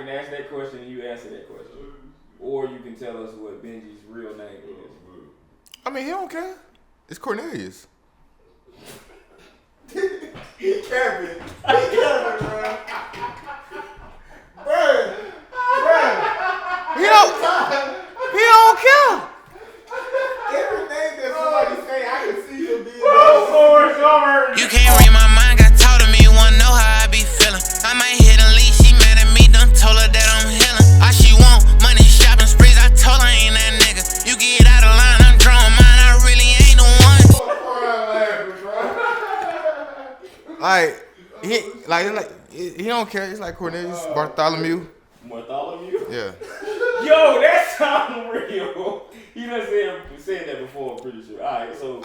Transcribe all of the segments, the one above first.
can ask that question and you answer that question. Or you can tell us what Benji's real name is. I mean, he don't care. It's Cornelius. He capping, bro. Bro. He don't care. Everything that somebody say, I can see him being You can't read my mind, got taught to me, wanna know how I be feeling. I might hit a lead, she mad at me, done told her that I'm healing. All she want, money, shopping sprees, I told her I ain't that nigga. You get out of line, I'm drawing mine, I really ain't the one. He don't care. He's like Cornelius Bartholomew. Bartholomew? Yeah. Yo, that sounds real. He done said that before, I'm pretty sure. Alright, so.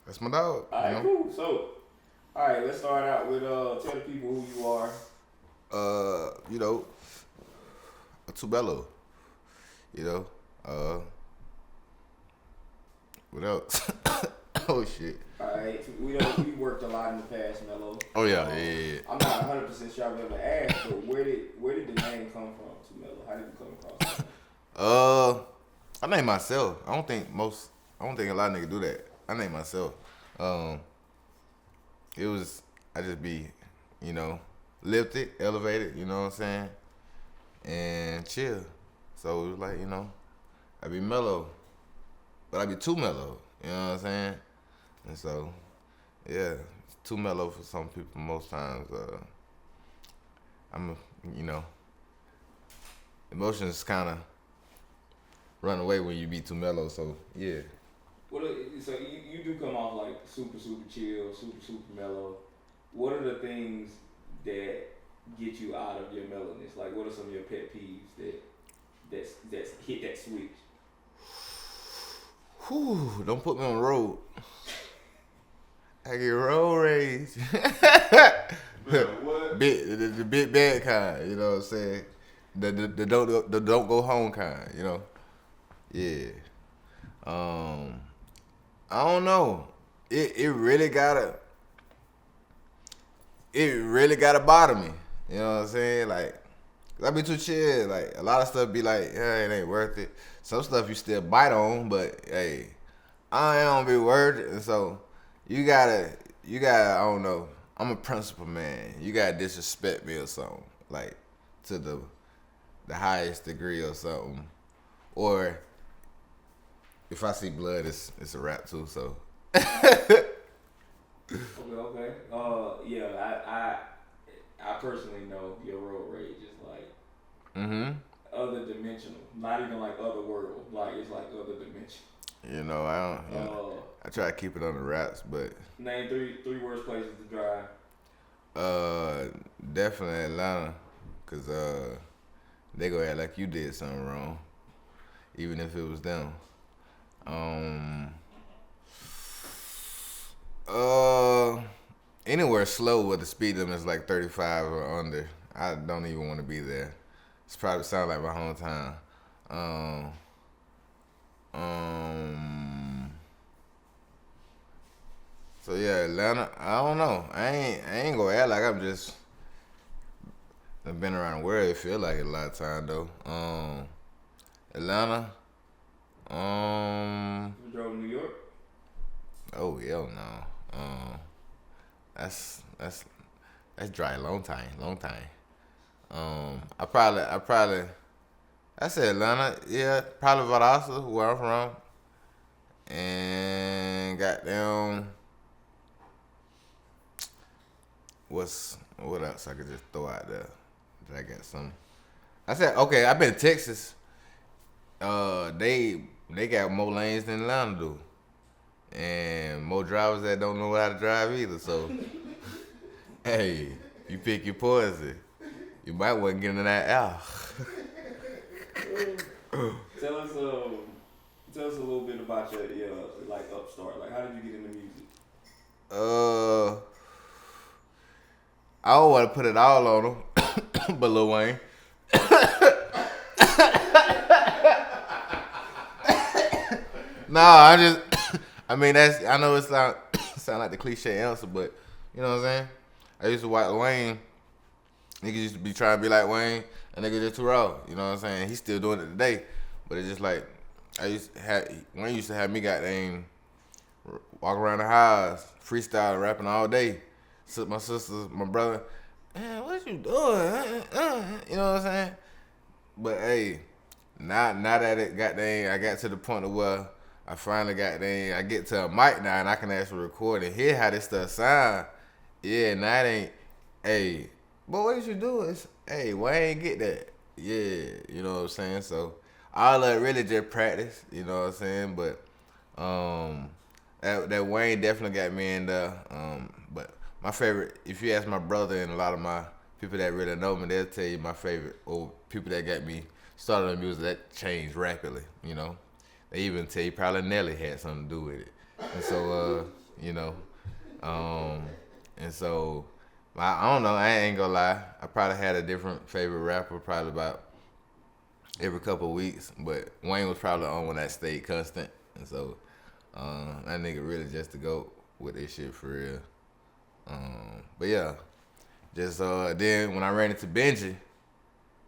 That's my dog. Alright, cool. So, alright, let's start out with tell the people who you are. Too Mellow. What else? Oh shit. Alright, we worked a lot in the past, Mellow. Oh yeah. I'm not 100% sure I've ever asked, but where did the name come from, Too Mellow? How did you come across it? I named myself. I don't think a lot of niggas do that. I named myself. I just be, lifted, elevated, you know what I'm saying? And chill. So it was like, I be mellow. But I be too mellow, you know what I'm saying? And so, yeah, it's too mellow for some people most times. Emotions kind of run away when you be too mellow, so yeah. So you do come off like super chill, super mellow. What are the things that get you out of your mellowness? Like, what are some of your pet peeves that's hit that switch? Whew, don't put me on the road. I get road rage. what? The big bad kind, you know what I'm saying? The don't go home kind, Yeah. I don't know. It really gotta bother me. You know what I'm saying? Like, I be too chill. Like, a lot of stuff be like, yeah, it ain't worth it. Some stuff you still bite on, but hey, I don't be worth it. And so you gotta, I don't know. I'm a principle man. You gotta disrespect me or something, like to the highest degree or something. Or if I see blood, it's a wrap too. So. Okay. I personally know your road rage is like other dimensional, not even like other world. Like, it's like other dimension. I try to keep it on the wraps, but name three worst places to drive. Definitely Atlanta, cause they go act like you did something wrong, even if it was them. Anywhere slow where the speed limit is like 35 or under, I don't even want to be there. It's probably sound like my hometown. So yeah, Atlanta. I don't know. I ain't gonna act like I've been around the world. It feel like it a lot of time though. Atlanta. You drove to New York? Oh hell no. That's dry. Long time. I said Atlanta. Yeah, probably Valdosta, where I'm from. And goddamn, what else I could just throw out there? Did I get some? I said okay. I've been to Texas. They got more lanes than Atlanta do. And more drivers that don't know how to drive either. So, hey, you pick your poison. You might want to get in that out. Tell us a little bit about your like upstart. Like, how did you get into music? I don't want to put it all on them, but Lil Wayne. No, I know it sound like the cliche answer, but you know what I'm saying? I used to watch Wayne Niggas used to be trying to be like Wayne, and nigga just too raw. You know what I'm saying? He's still doing it today, but it's just like Wayne used to have me goddamn walk around the house, freestyle, rapping all day. So my sisters, my brother, man, what you doing? You know what I'm saying? But hey, now that it I got to the point of where I finally I get to a mic now and I can actually record and hear how this stuff sound. Yeah, now it ain't, hey, but what you do is, hey, why ain't get that? Yeah, you know what I'm saying? So all of it really just practice, you know what I'm saying? But that Wayne definitely got me in there. But my favorite, if you ask my brother and a lot of my people that really know me, they'll tell you my favorite, or people that got me started on music that changed rapidly, you know. They even tell you probably Nelly had something to do with it. And so, you know, and so, I don't know, I ain't gonna lie. I probably had a different favorite rapper probably about every couple of weeks, but Wayne was probably the only one that stayed constant. And so, that nigga really just to go with this shit for real. But yeah, just then when I ran into Benji,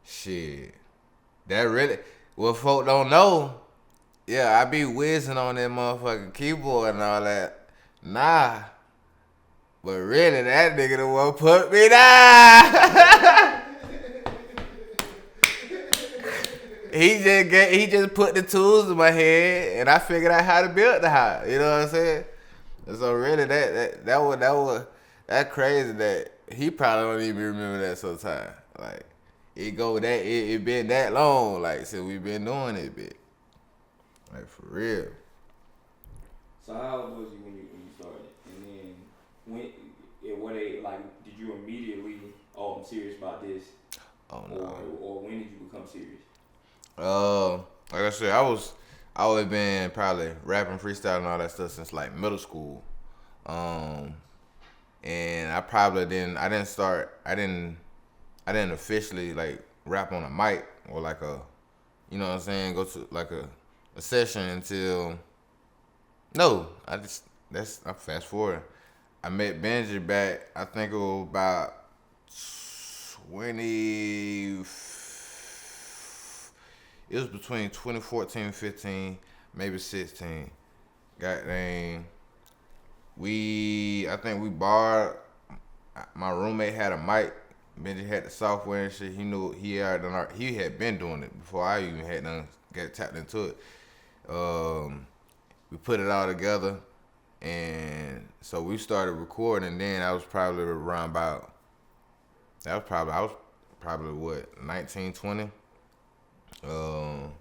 shit, that really, what folk don't know, yeah, I be whizzing on that motherfucking keyboard and all that. Nah, but really that nigga the one put me down. He just put the tools in my head and I figured out how to build the house. You know what I'm saying? And so really that crazy that he probably don't even remember that sometimes. Like it been that long, like since we been doing it, bit. Like for real. So how old was you when you started? And then at what age, like, did you immediately, oh, I'm serious about this? Oh no. Or when did you become serious? Like I said, I always been probably rapping, freestyling, and all that stuff since like middle school. And I didn't officially like rap on a mic or like a, you know what I'm saying, go to like a session until, no, I fast forward. I met Benji back, I think it was about 20, it was between 2014 and 15, maybe 16. Goddamn. I think we borrowed, my roommate had a mic, Benji had the software and shit. He knew he had been doing it before I even had done get tapped into it. We put it all together, and so we started recording. Then I was probably what, 19, 20. And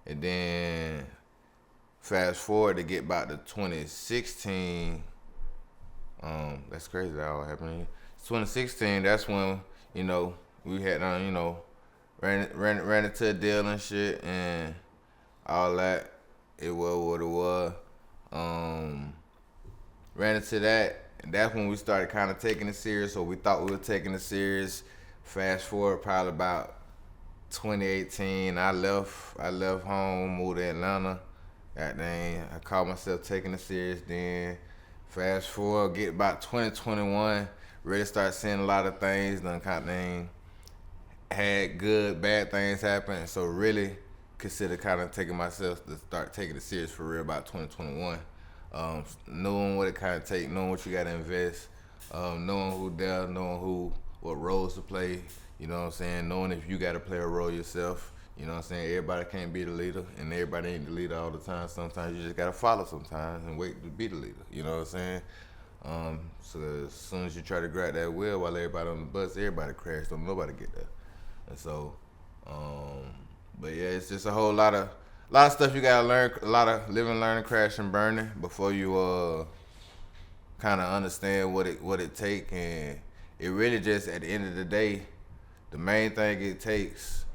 then fast forward to get back to 2016. That's crazy that all happened here. 2016, that's when, you know, we had ran into a deal and shit and all that. It was what it was. Ran into that, and that's when we started kind of taking it serious, or we thought we were taking it serious. Fast forward probably about 2018, I left home, moved to Atlanta. Goddamn, I called myself taking it serious then. Fast forward, get about 2021, really start seeing a lot of things, done kind of thing. Had good, bad things happen, so really consider kind of taking myself to start taking it serious for real about 2021. Knowing what it kind of take, knowing what you got to invest, knowing who there, knowing what roles to play, you know what I'm saying, knowing if you got to play a role yourself, you know what I'm saying, everybody can't be the leader, and everybody ain't the leader all the time. Sometimes you just got to follow sometimes and wait to be the leader, you know what I'm saying. So as soon as you try to grab that wheel while everybody on the bus, everybody crash, don't nobody get there. And so, but yeah, it's just a whole lot of stuff you gotta learn, a lot of living, learning, crashing, burning before you kind of understand what it take. And it really just, at the end of the day, the main thing it takes,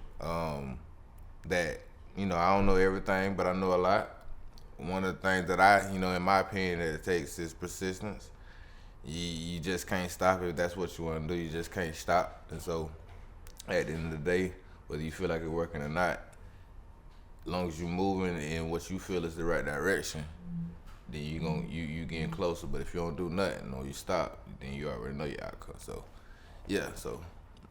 that, you know, I don't know everything, but I know a lot. One of the things that in my opinion, that it takes is persistence. You just can't stop it. If that's what you want to do, you just can't stop. And so, at the end of the day, whether you feel like it's working or not, as long as you're moving in what you feel is the right direction, then you getting closer. But if you don't do nothing or you stop, then you already know your outcome. So, yeah. So,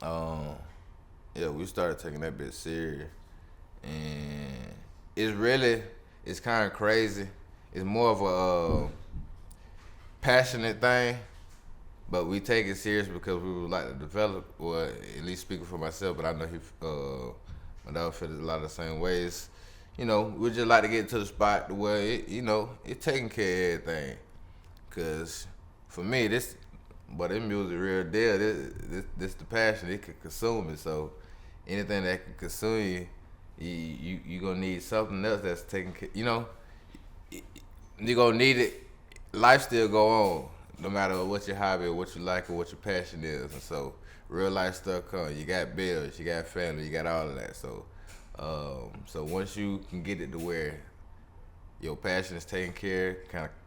Yeah, we started taking that bit serious, and it's kind of crazy. It's more of a passionate thing, but we take it serious because we would like to develop, or at least speaking for myself. But I know my dog feels a lot of the same ways. We just like to get to the spot where it taking care of everything. Cause for me, this music real deal. This the passion. It can consume it. So anything that can consume you gonna need something else that's taking care. You gonna need it. Life still go on, no matter what your hobby or what you like or what your passion is. And so real life stuff come. You got bills, you got family, you got all of that. So so once you can get it to where your passion is taken care,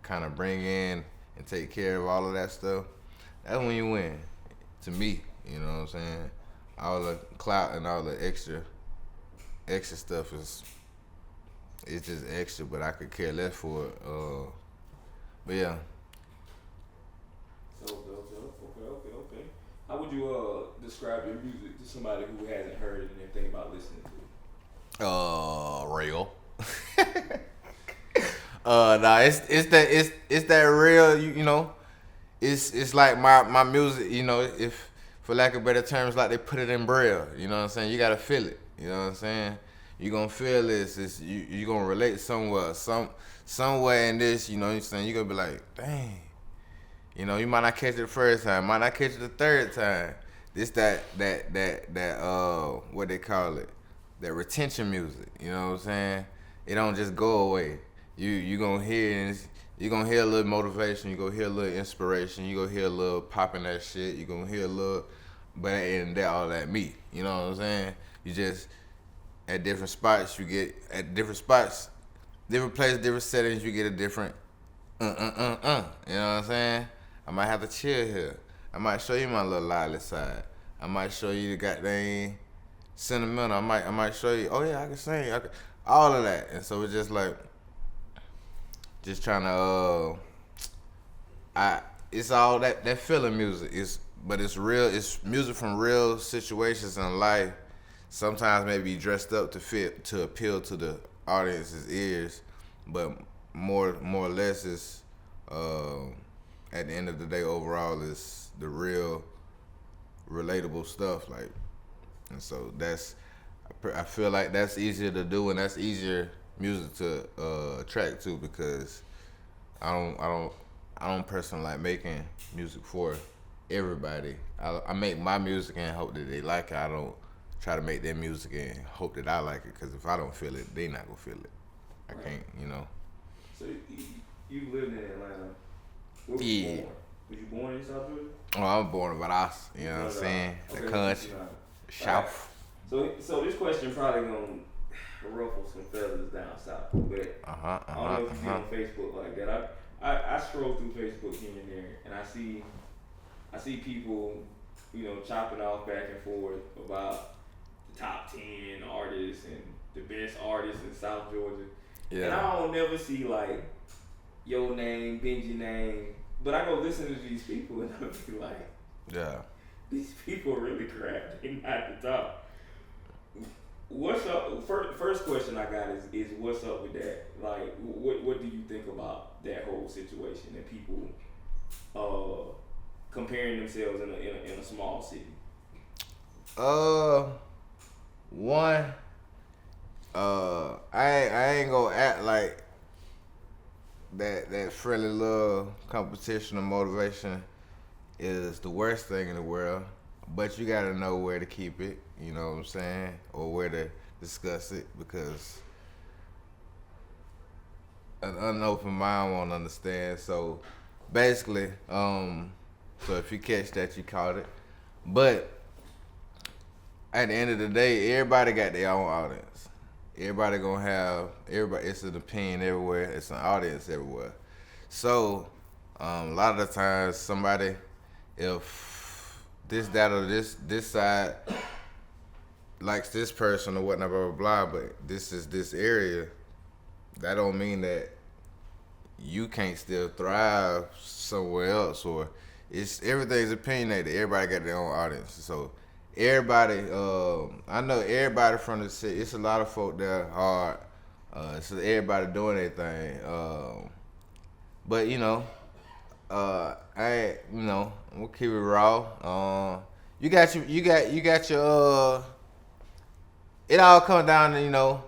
kind of bring in and take care of all of that stuff, that's when you win. To me, you know what I'm saying? All the clout and all the extra stuff it's just extra, but I could care less for it. But yeah. So, okay. How would you describe your music to somebody who hasn't heard it and they're thinking about listening to it? Real. Nah, it's that real. It's like my music. If for lack of better terms, like they put it in braille. You know what I'm saying? You gotta feel it. You know what I'm saying? You gonna feel this. You gonna relate somewhere in this. You know what I'm saying? You gonna be like, dang. You might not catch it the first time, might not catch it the third time. This that what they call it, that retention music. You know what I'm saying? It don't just go away. You gonna hear and you gonna hear a little motivation. You gonna hear a little inspiration. You gonna hear a little popping that shit. You gonna hear a little, but and that all that me. You know what I'm saying? You just at different spots. You get at different spots, different places, different settings. You get a different You know what I'm saying? I might have to chill here. I might show you my little lively side. I might show you the goddamn sentimental. I might show you, oh yeah, I can sing. All of that. And so it's just like, just trying to, it's all that feeling music. But it's real. It's music from real situations in life. Sometimes maybe dressed up to appeal to the audience's ears, but more or less is at the end of the day, overall is the real relatable stuff. Like, and so I feel like that's easier to do, and that's easier music to attract to, because I don't personally like making music for everybody. I make my music and hope that they like it. I don't try to make their music and hope that I like it, because if I don't feel it, they not gonna feel it. I can't, So you lived in Atlanta. Where was you born? Was you born in South Georgia? Oh, I was born in Valdosta, you know what I'm saying? Okay, the country, south. Right. So this question probably gonna ruffle some feathers down south, but I don't know if you see on Facebook like that. I scroll through Facebook here and there, and I see people, chopping off back and forth about the top 10 artists and the best artists in South Georgia. Yeah. And I don't never see like your name, Benji name, but I go listen to these people and I be like, yeah, these people are really crap. They not at the top. What's up? First question I got is what's up with that? Like, what do you think about that whole situation and people comparing themselves in a small city? One, I ain't gonna act like that friendly little competition or motivation is the worst thing in the world, but you gotta know where to keep it, you know what I'm saying, or where to discuss it, because an unopened mind won't understand. So basically, so if you catch that, you caught it. But at the end of the day, everybody got their own audience. Everybody gonna have it's an opinion everywhere. It's an audience everywhere. So a lot of the times, somebody, if this, that, or this side likes this person or whatnot, blah, blah, blah, but this is this area, that don't mean that you can't still thrive somewhere else, or everything's opinionated. Everybody got their own audience. So everybody. I know everybody from the city. It's a lot of folk there hard. So everybody doing their thing. But I'm gonna keep it raw. You got your. It all comes down to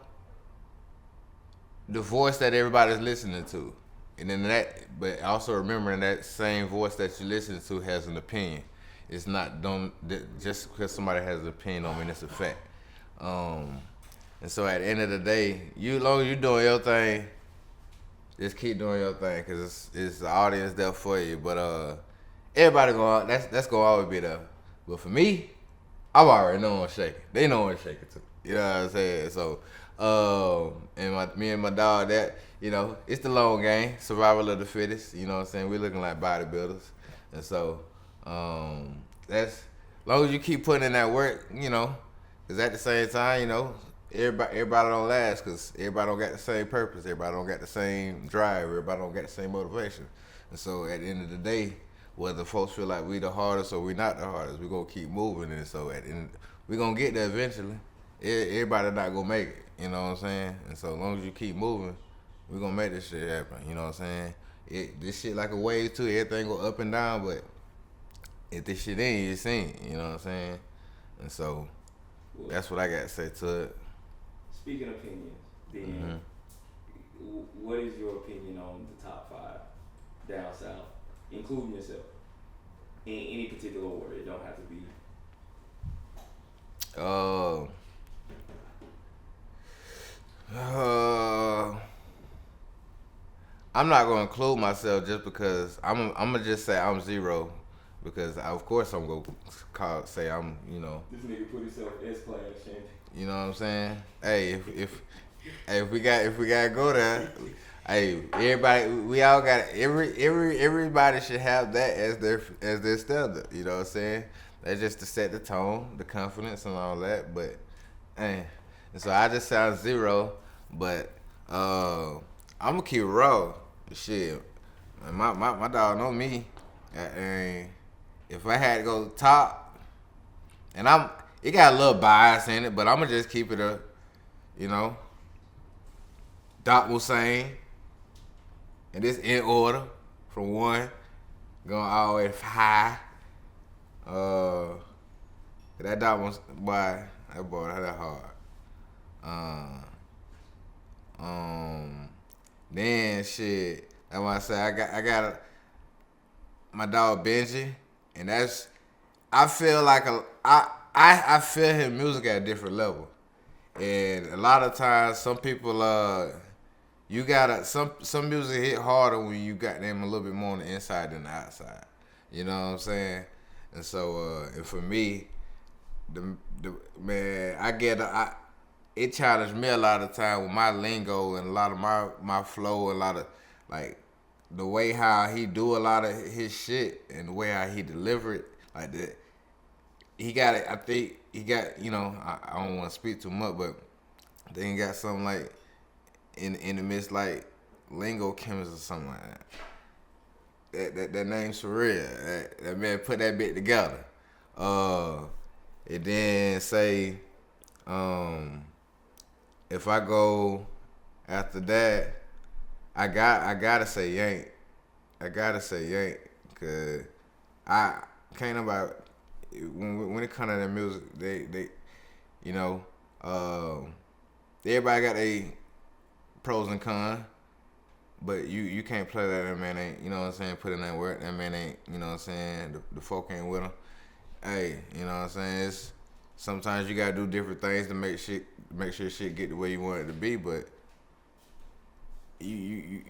the voice that everybody's listening to, and then but also remembering that same voice that you listen to has an opinion. It's not don't just because somebody has an opinion don't mean it's a fact. And so at the end of the day, as long as you doing your thing, just keep doing your thing because it's the audience there for you. But everybody that's gonna always be there. But for me, I've already know I'm shaking. They know I'm shaking too. You know what I'm saying? So, me and my dog, it's the long game, survival of the fittest. You know what I'm saying? We're looking like bodybuilders, and so that's as long as you keep putting in that work, because at the same time, everybody don't last because everybody don't got the same purpose, everybody don't got the same drive, everybody don't got the same motivation, and so at the end of the day, whether folks feel like we the hardest or we not the hardest, we gonna keep moving, and so at the end, we gonna get there eventually. Everybody not gonna make it, you know what I'm saying? And so as long as you keep moving, we gonna make this shit happen, you know what I'm saying? This shit like a wave too, everything go up and down, but if this shit ain't, it's ain't, you know what I'm saying? And so that's what I got to say to it. Speaking of opinions, then what is your opinion on the top 5 down south, including yourself, in any particular order? It don't have to be. I'm not gonna include myself just because I'm gonna just say I'm zero because of course I'm gonna say I'm This nigga put himself S class, Shanty. You know what I'm saying? Hey, if we gotta go there, hey, everybody, we all got everybody should have that as their standard. You know what I'm saying? That's just to set the tone, the confidence, and all that. But, and so I just sound zero, but I'm gonna keep it raw. Shit, my dog know me, and if I had to go top, and it got a little bias in it, but I'm gonna just keep it up, Doc was saying, and this in order from 1 going all the way to 5. That Doc was that boy that hard. Then shit, that's why I say I got my dog Benji, and I feel like I feel his music at a different level, and a lot of times some people you gotta some music hit harder when you got them a little bit more on the inside than the outside. You know what I'm saying? And so and for me, the man it challenged me a lot of time with my lingo and a lot of my flow, a lot of like the way how he do a lot of his shit and the way how he deliver it like that. He got it. I think he got. I don't want to speak too much, but I think he got something like in the midst like lingo chemist or something like that. That name's for real. That man put that bit together. And then say, if I go after that, I gotta say yank. I gotta say yank, cause I can't nobody. When it comes to that music, they everybody got their pros and cons, but you can't play that man ain't, you know what I'm saying, put in that work, that man ain't, you know what I'm saying, the folk ain't with him. Hey, you know what I'm saying, sometimes you gotta do different things to make sure shit get the way you want it to be, but you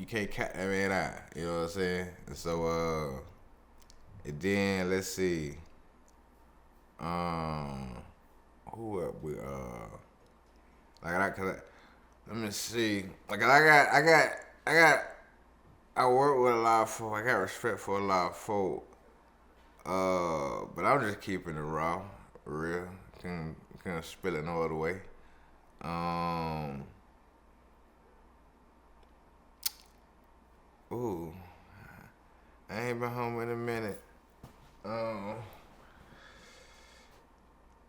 can't cut that man out, you know what I'm saying, and so and then let's see, who up with let me see, like I work with a lot of folk, I got respect for a lot of folk, but I'm just keeping it raw, real, can't spill it no other way. Ooh, I ain't been home in a minute.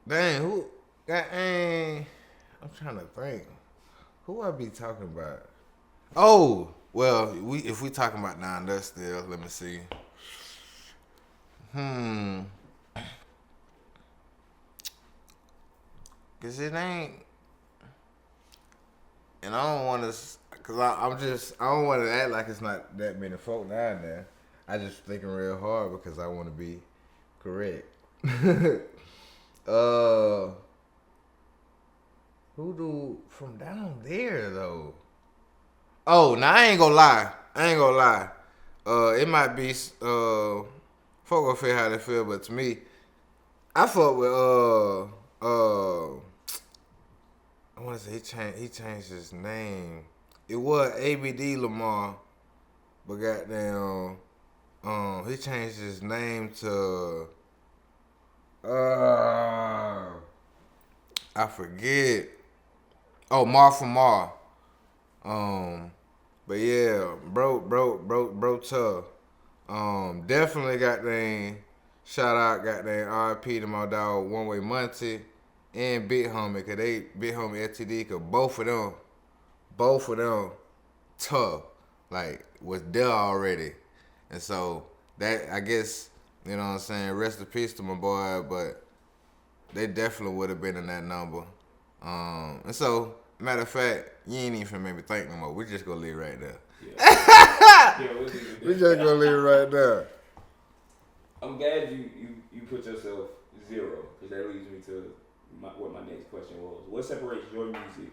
Dang, who? Dang, I'm trying to think. Who I be talking about? Oh, well, if we talking about non-industrial, let me see. Cause it ain't, and I don't want to, cause I don't want to act like it's not that many folk down there. I just thinking real hard because I want to be correct. uh, who do from down there though? Oh, now I ain't gonna lie. It might be folk gonna feel how they feel, but to me, I fuck with I want to say he changed his name. It was ABD Lamar, but goddamn, he changed his name to I forget. Oh, Mar from Mar. But yeah, bro, tough. Definitely goddamn shout out goddamn RP to my dog One Way Monty and Big Homie, cause they Big Homie LTD, cause both of them tough, like was there already, and so that I guess you know what I'm saying. Rest in peace to my boy, but they definitely would have been in that number. And so matter of fact, you ain't even finna make me think no more. We just gonna leave right there. Yeah. We just gonna leave it right there. I'm glad you put yourself zero, because that leads me to what my next question was. What separates your music,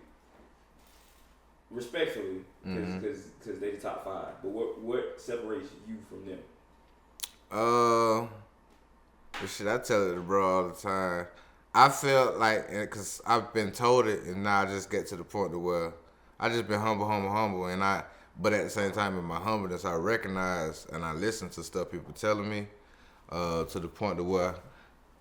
respectfully, because they the top 5, but what separates you from them? Shit, I tell it to bro all the time. I felt like, cause I've been told it, and now I just get to the point to where I just been humble, and but at the same time, in my humbleness, I recognize and I listen to stuff people telling me, to the point to where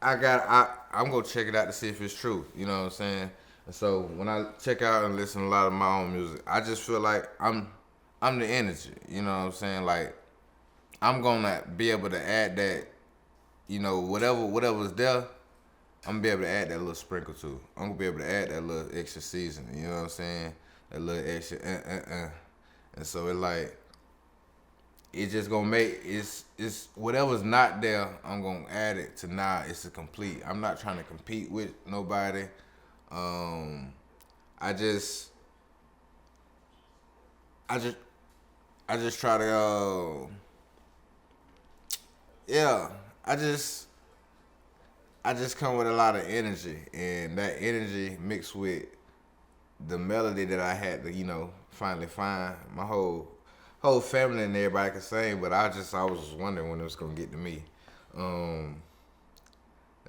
I'm gonna check it out to see if it's true. You know what I'm saying? And so when I check out and listen to a lot of my own music, I just feel like I'm the energy. You know what I'm saying? Like I'm gonna be able to add that. You know, whatever's there, I'm gonna be able to add that little sprinkle to. I'm gonna be able to add that little extra season. You know what I'm saying? That little extra. And so it just gonna make it's whatever's not there. I'm gonna add it to now. It's a complete. I'm not trying to compete with nobody. I just try to yeah. I just come with a lot of energy, and that energy mixed with the melody that I had to, finally find. My whole family and everybody could sing, but I was just wondering when it was gonna get to me. And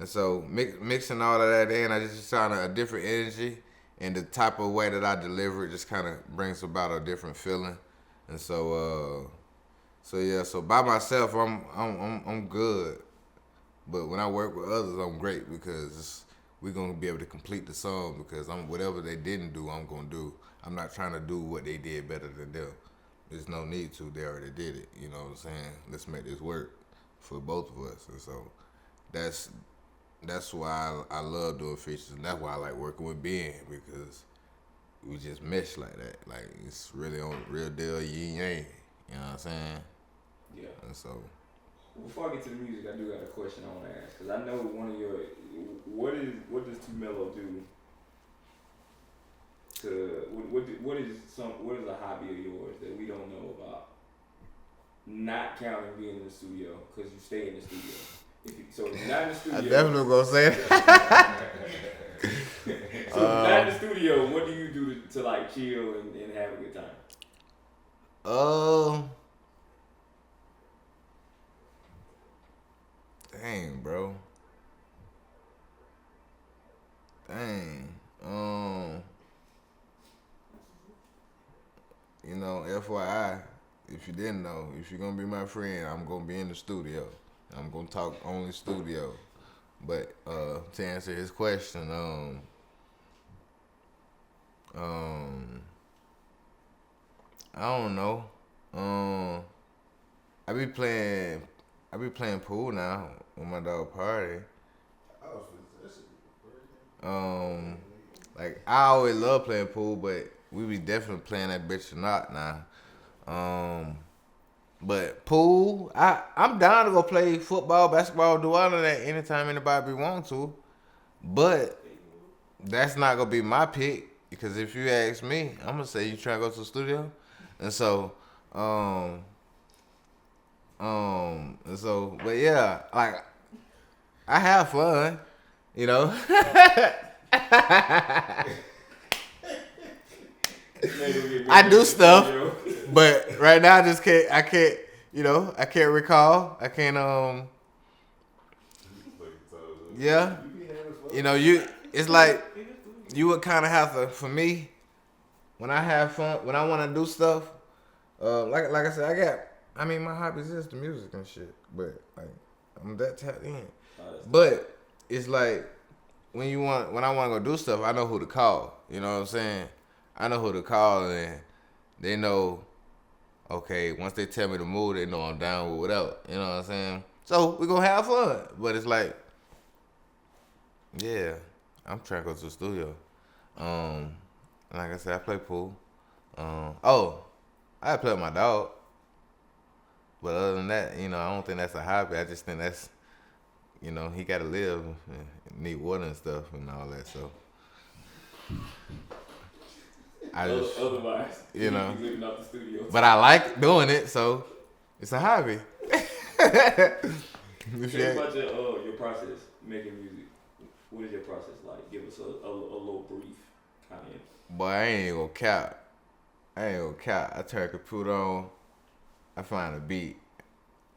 so mixing all of that in, I just found a different energy, and the type of way that I deliver it just kind of brings about a different feeling. And so so by myself, I'm good. But when I work with others, I'm great because we're gonna be able to complete the song because whatever they didn't do, I'm gonna do. I'm not trying to do what they did better than them. There's no need to. They already did it. You know what I'm saying? Let's make this work for both of us. And so that's why I love doing features, and that's why I like working with Ben, because we just mesh like that. Like it's really on real deal yin yang. You know what I'm saying? Yeah. And so. Before I get to the music, I do got a question I want to ask, because I know one of your what does Too Mellow do to what is a hobby of yours that we don't know about? Not counting being in the studio, because you stay in the studio. So if you're not in the studio, I definitely gonna say that. So if you're not in the studio, what do you do to like chill and have a good time? Dang, bro. Dang. FYI, if you didn't know, if you're gonna be my friend, I'm gonna be in the studio. I'm gonna talk only studio. But to answer his question, I don't know. I be playing pool now with my dog Party. Like I always love playing pool, but we be definitely playing that bitch or not now. But pool, I'm down to go play football, basketball, do all of that anytime anybody be want to. But that's not gonna be my pick because if you ask me, I'm gonna say you trying to go to the studio, and so, but yeah, like I have fun, you know. I do stuff, but right now I just can't. I can't. You know, I can't recall. I can't. Yeah. You know, It's like you would kind of have to. For me, when I have fun, when I want to do stuff, like I said, I mean, my hobbies is the music and shit, but like I'm that tapped in. But it's like when I want to go do stuff, I know who to call. You know what I'm saying? I know who to call, and they know. Okay, once they tell me to move, they know I'm down with whatever. You know what I'm saying? So we gonna have fun, but it's like, yeah, I'm trying to go to the studio. Like I said, I play pool. I play with my dog. But other than that, you know, I don't think that's a hobby. I just think that's, you know, he got to live and need water and stuff and all that. So I just, otherwise, you know, he's living off the studio. But I like doing it, so it's a hobby. Tell me about your process making music. What is your process like? Give us a little brief kind of. Boy, I ain't gonna cap. I turn the computer on. I find a beat.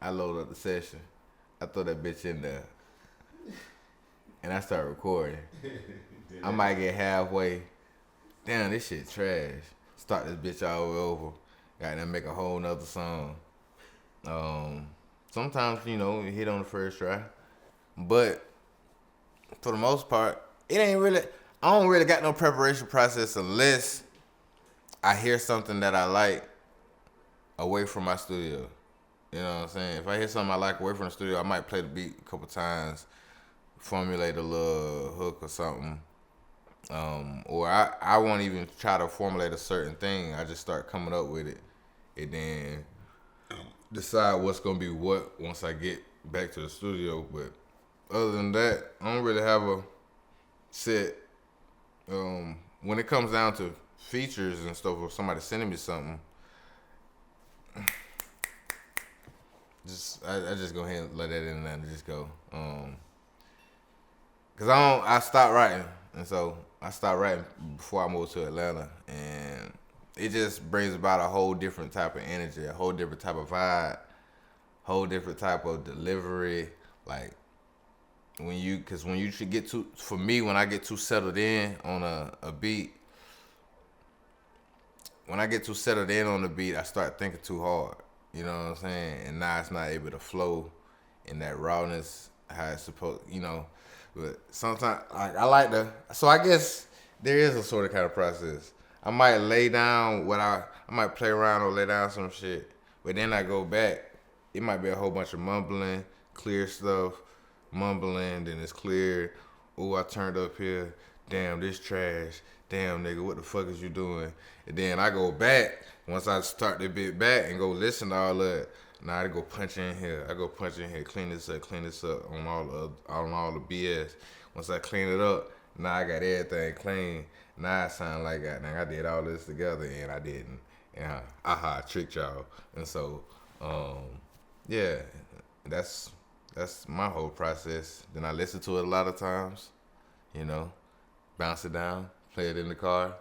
I load up the session. I throw that bitch in there. And I start recording. I might get halfway. Damn, this shit trash. Start this bitch all the way over. Got to make a whole nother song. Sometimes, you know, you hit on the first try. But for the most part, it ain't really, I don't really got no preparation process unless I hear something that I like away from my studio. You know what I'm saying? If I hear something I like away from the studio, I might play the beat a couple times, formulate a little hook or something. Or I won't even try to formulate a certain thing. I just start coming up with it and then decide what's going to be what once I get back to the studio. But other than that, I don't really have a set. When it comes down to features and stuff, or somebody sending me something, I just go ahead and let that in there and just go. Cause I stopped writing, and so I stopped writing before I moved to Atlanta, and it just brings about a whole different type of energy, a whole different type of vibe, whole different type of delivery. Like when you should get too, for me, when I get too settled in on a beat, when I get too settled in on the beat, I start thinking too hard. You know what I'm saying? And now it's not able to flow in that rawness how it's supposed, you know. But sometimes, like, so I guess there is a sort of kind of process. I might lay down I might play around or lay down some shit, but then I go back. It might be a whole bunch of mumbling, clear stuff, mumbling, then it's clear. Ooh, I turned up here. Damn, this trash. Damn, nigga, what the fuck is you doing? And then I go back. Once I start the bit back and go listen to all that, now I go punch in here. Clean this up on all the BS. Once I clean it up, now I got everything clean. Now I sound like I did all this together and I didn't. And I tricked y'all. And so, yeah, that's my whole process. Then I listen to it a lot of times, you know, bounce it down, play it in the car.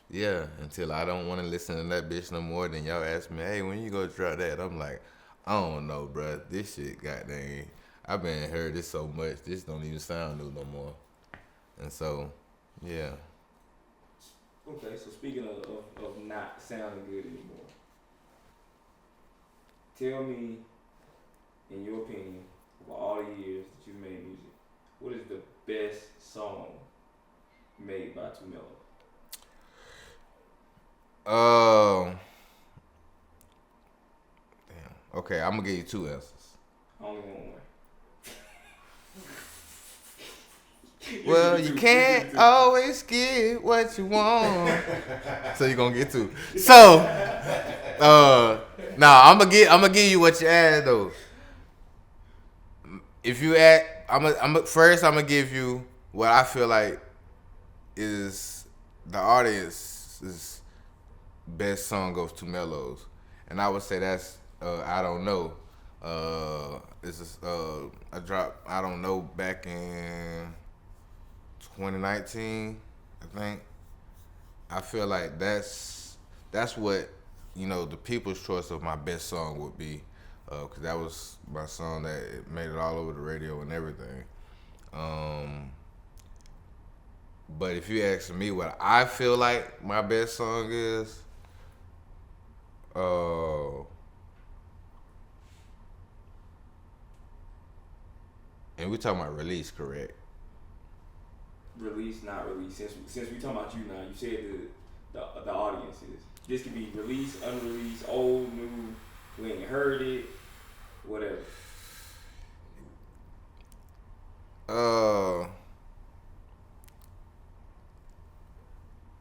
Yeah, until I don't want to listen to that bitch no more. Then y'all ask me, hey, when you go drop that? I'm like, I don't know, bro. This shit, goddamn, I've been heard this so much. This don't even sound new no more. And so, yeah. Okay, so speaking of not sounding good anymore, tell me, in your opinion, of all the years that you've made music, what is the best song made by Mellow? Damn. Okay, I'm gonna give you two answers. I only want one. Well, you can't always get what you want. So you're gonna get to. So, I'm gonna give you what you asked though. If you ask, I'm gonna give you what I feel like is the audience's best song goes to Mellow's, and I would say that's I Don't Know. This is I dropped I Don't Know back in 2019, I think. I feel like that's what the people's choice of my best song would be, because that was my song that it made it all over the radio and everything. But if you ask me what I feel like my best song is, and we talking about release, correct? Release, not release. Since we talking about you now, you said the audiences. This could be released, unreleased, old, new. We ain't heard it, whatever.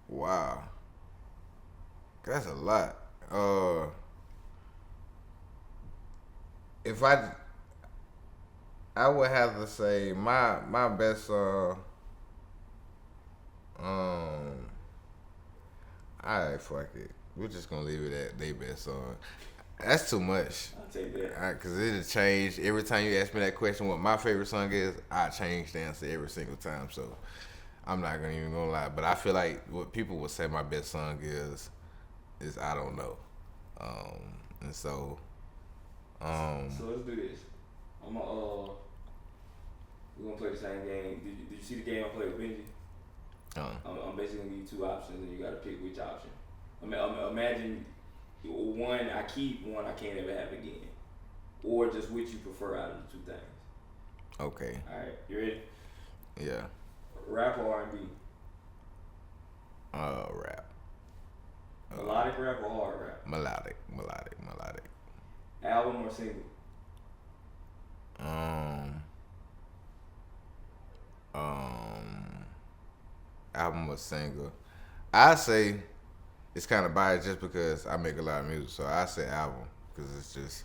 Wow, that's a lot. If I would have to say my best song. Alright, fuck it. We're just gonna leave it at they best song. That's too much. I'll take that. Cause it'll change every time you ask me that question. What my favorite song is, I change the answer every single time. So I'm not even gonna lie. But I feel like what people would say my best song is I Don't Know. And so. So let's do this. We're gonna play the same game. Did you see the game I played with Benji? I'm basically gonna give you two options, and you gotta pick which option. Imagine one I keep, one I can't ever have again, or just which you prefer out of the two things. Okay. All right, you ready? Yeah. Rap or R&B? Rap. Melodic rap or hard rap? Melodic. Album or single? Album or single. I say it's kind of biased just because I make a lot of music, so I say album because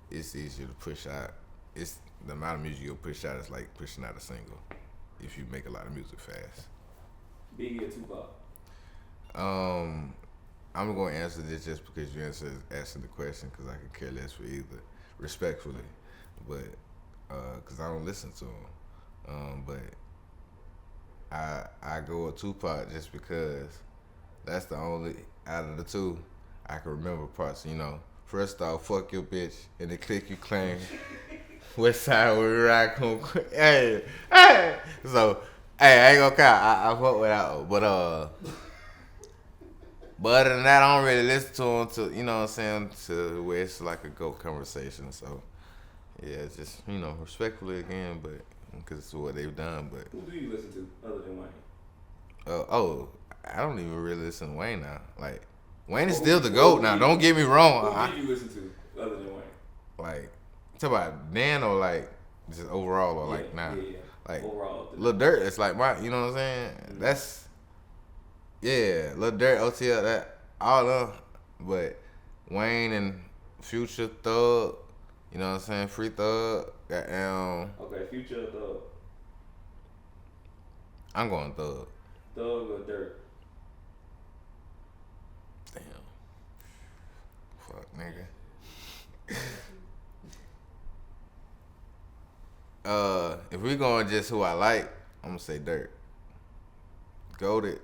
it's easier to push out. It's the amount of music you'll push out is like pushing out a single if you make a lot of music fast. Biggie or Tupac? I'm going to answer this just because you asking the question because I could care less for either, respectfully, but because I don't listen to them. But I go with Tupac just because that's the only out of the two I can remember parts. First off, fuck your bitch and the click you claim. West side we rock home. Hey. So, hey, I ain't gonna count. I fuck with that one. But other than that, I don't really listen to them to, you know what I'm saying, to where it's like a GOAT conversation. So, yeah, just, respectfully again, but because it's what they've done. But who do you listen to other than Wayne? I don't even really listen to Wayne now. Like, Wayne is still the GOAT now. Don't get me wrong. Who did you listen to other than Wayne? Like, talk about Dan or like just overall or like now. Yeah. Like overall. Lil Durk, it's like my, you know what I'm saying? Mm-hmm. That's Lil Durk, OTL, that all of them. But Wayne and Future, Thug, you know what I'm saying? Free Thug, okay, Future or Thug? I'm going Thug. Thug or Durk? Damn. Fuck, nigga. If we going just who I like, I'm gonna say Durk. Goated,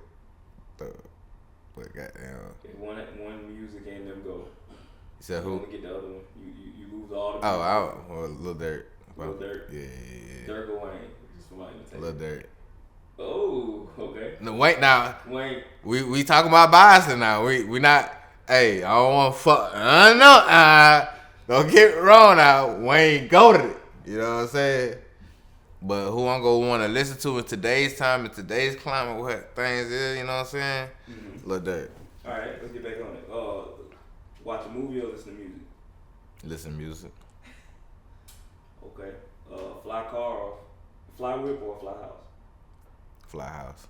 Thug. But goddamn. If one music and them go. You said who? You get the other one. You lose all the. Lil Durk. Lil Durk. Yeah. Durk or Wayne? Just for my invitation. Lil Durk. Oh, okay. No, wait now. Wayne. We talking about biasing now. We not. Hey, I don't want to fuck. Don't get it wrong now. Wayne goated it. You know what I'm saying? But who I'm gonna want to listen to in today's time, in today's climate, what things is, you know what I'm saying? Mm-hmm. Lil Durk. All right, let's get back on it. Watch a movie or listen to music? Listen to music. Okay. Fly car or fly whip or fly house? Fly house.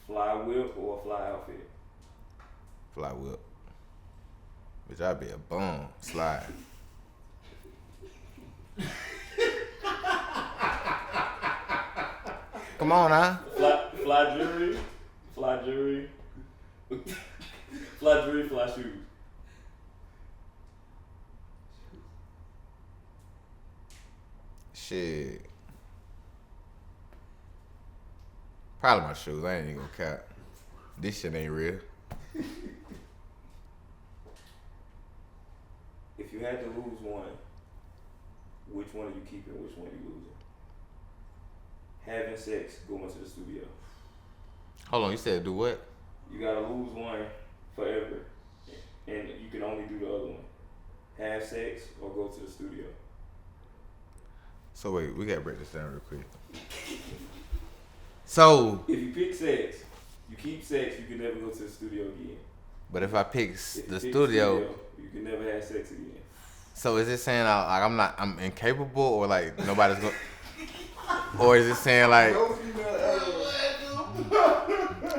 Fly whip or fly outfit? Fly whip. Bitch, I'd be a bum. Slide. Come on, huh? Fly jewelry, fly jewelry, fly jewelry, fly shoes. Shit. Probably my shoes. I ain't even gonna cap. This shit ain't real. If you had to lose one, which one are you keeping? Which one are you losing? Having sex, going to the studio. Hold on, you said do what? You gotta lose one forever, and you can only do the other one. Have sex or go to the studio. So wait, we gotta break this down real quick. So if you pick sex, you keep sex, you can never go to the studio again. But if I pick If the you pick studio, you can never have sex again. so is it saying I'm incapable or like nobody's going, or is it saying like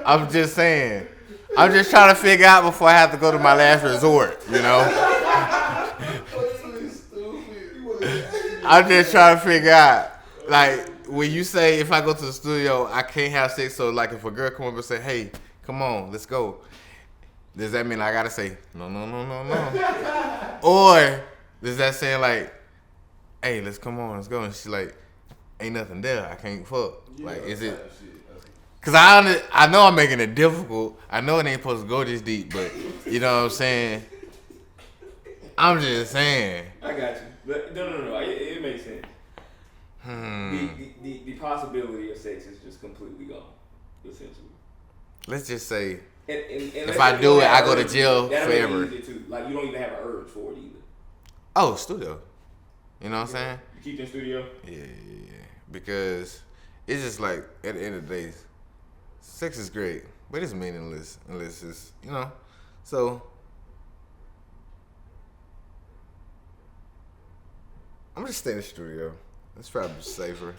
I'm just saying, I'm just trying to figure out before I have to go to my last resort, you know? I'm just trying to figure out, like, when you say if I go to the studio, I can't have sex, so like if a girl come up and say, hey, come on, let's go, does that mean I gotta say, no? Or does that say like, hey, let's go, and she's like, ain't nothing there, I can't fuck. Like, is it? Cause I know I'm making it difficult. I know it ain't supposed to go this deep, but you know what I'm saying? I'm just saying. I got you. But no. It makes sense. The possibility of sex is just completely gone, essentially. Let's just say, and if I do it, I go to jail forever. Like, you don't even have an urge for it either. Oh, studio. You know what I'm saying? You keep in studio? Yeah. Because it's just like, at the end of the day, sex is great, but it's meaningless unless it's, you know. So, I'm just staying in the studio. It's probably safer.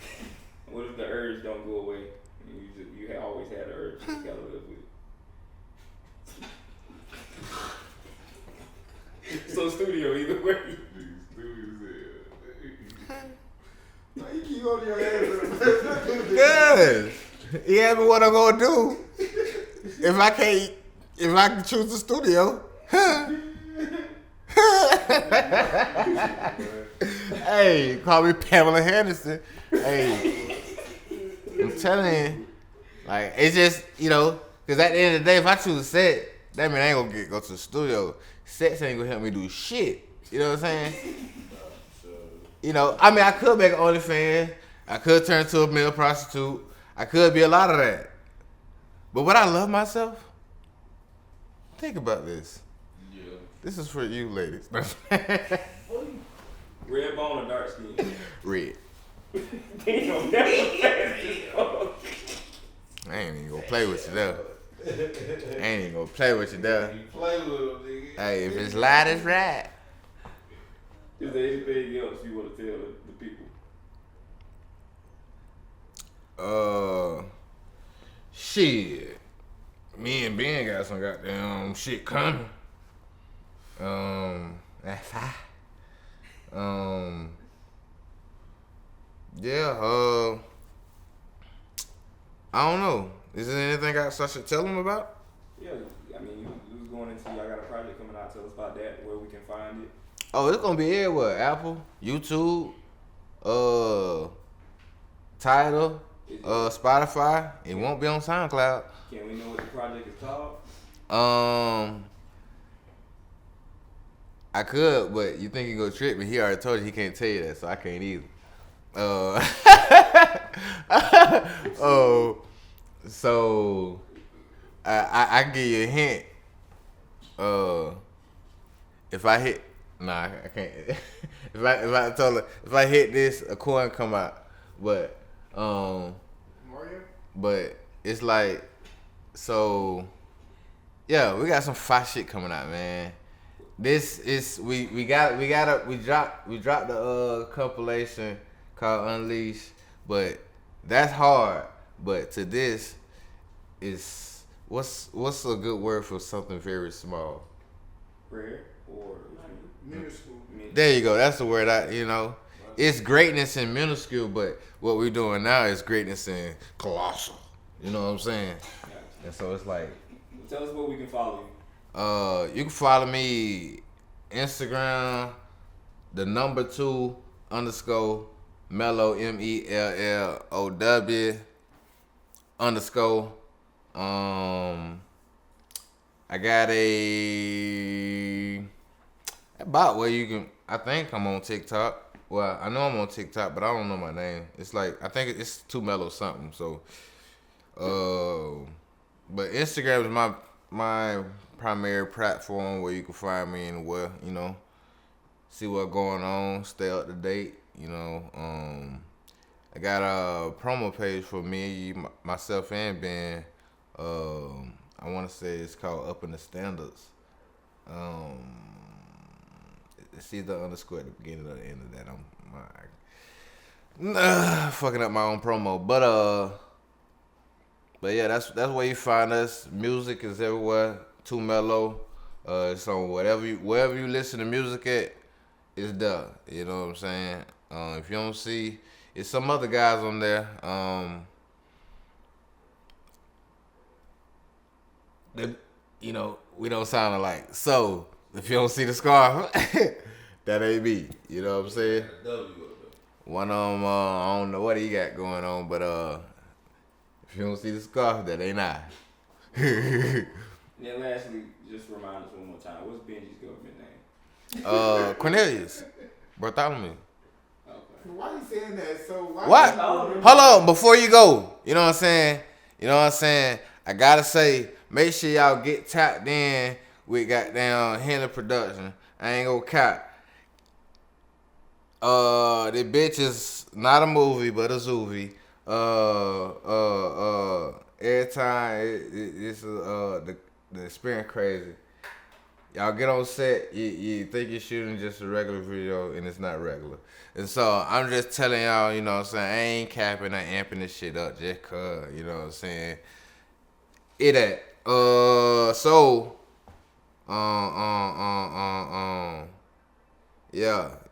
What if the urge don't go away? You always had the urge. You just gotta live with it. So studio either way. Why you keep on your hands? Good. He asked me what I'm gonna do if I can choose the studio. Hey, call me Pamela Henderson. Hey, I'm telling you, like, it's just, you know, because at the end of the day, if I choose sex, that means I ain't gonna go to the studio. Sex ain't gonna help me do shit. You know what I'm saying? You know, I mean, I could make an OnlyFans. I could turn to a male prostitute. I could be a lot of that. But would I love myself? Think about this. Yeah. This is for you ladies. Red bone or dark skin? Red. Damn, I ain't even gonna play with you there. I ain't even gonna play with you there. You play with them, nigga. Hey, if it's light, it's right. Is there anything else you want to tell the people? Shit. Me and Ben got some goddamn shit coming. That's fine. Yeah, I don't know. Is there anything else I should tell them about? Yeah, I mean, you was going into, I got a project coming out. Tell us about that, where we can find it. Oh, it's gonna be everywhere. Apple, YouTube, Tidal, Spotify. It won't be on SoundCloud. Can we know what the project is called? I could, but you think he gonna trick me? He already told you he can't tell you that, so I can't either. So I can give you a hint. If I hit, I can't. if I hit this, a coin come out. But Mario? but it's like, so yeah, we got some fire shit coming out, man. This is we dropped the compilation called Unleash, but that's hard. But to this is what's a good word for something very small? Rare or Minuscule. There you go. That's the word It's greatness in minuscule, but what we're doing now is greatness in colossal. You know what I'm saying? Gotcha. And so it's like, Tell us where we can follow you. you can follow me Instagram, the number 2 _ Mellow MELLOW _ I got about where you can. I think I'm on TikTok. Well, I know I'm on TikTok, but I don't know my name. It's like I think it's Too Mellow something. So, but Instagram is my primary platform where you can find me and see what's going on, stay up to date. I got a promo page for me, myself, and Ben. I want to say it's called Up in the Standards. It's either underscore at the beginning or the end of that. I'm fucking up my own promo, but yeah, that's where you find us. Music is everywhere. Too Mellow. It's on wherever you listen to music at, it's there. You know what I'm saying? If you don't see, it's some other guys on there. We don't sound alike. So if you don't see the scarf, that ain't me. You know what I'm saying? One of them, I don't know what he got going on, but if you don't see the scarf, that ain't I. Then lastly, just remind us one more time. What's Benji's government name? Cornelius Bartholomew. Okay. Why you saying that? So why? What? Hold on, before you go. You know what I'm saying? I gotta say, make sure y'all get tapped in with goddamn Henley Production. I ain't gonna cap. The bitch is not a movie, but a zoovie. Every time it's the experience crazy. Y'all get on set, you think you're shooting just a regular video, and it's not regular. And so I'm just telling y'all, you know what I'm saying, I ain't capping or amping this shit up just cause, you know what I'm saying. Yeah,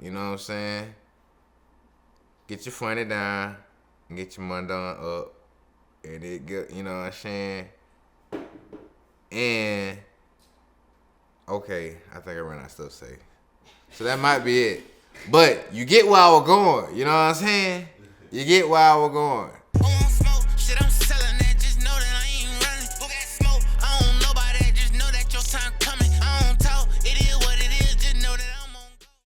you know what I'm saying? Get your funny down and get your money done up. And it get, you know what I'm saying? And okay, I think I ran out of stuff to say. So that might be it. But you get where I was going, you know what I'm saying? You get where I was going.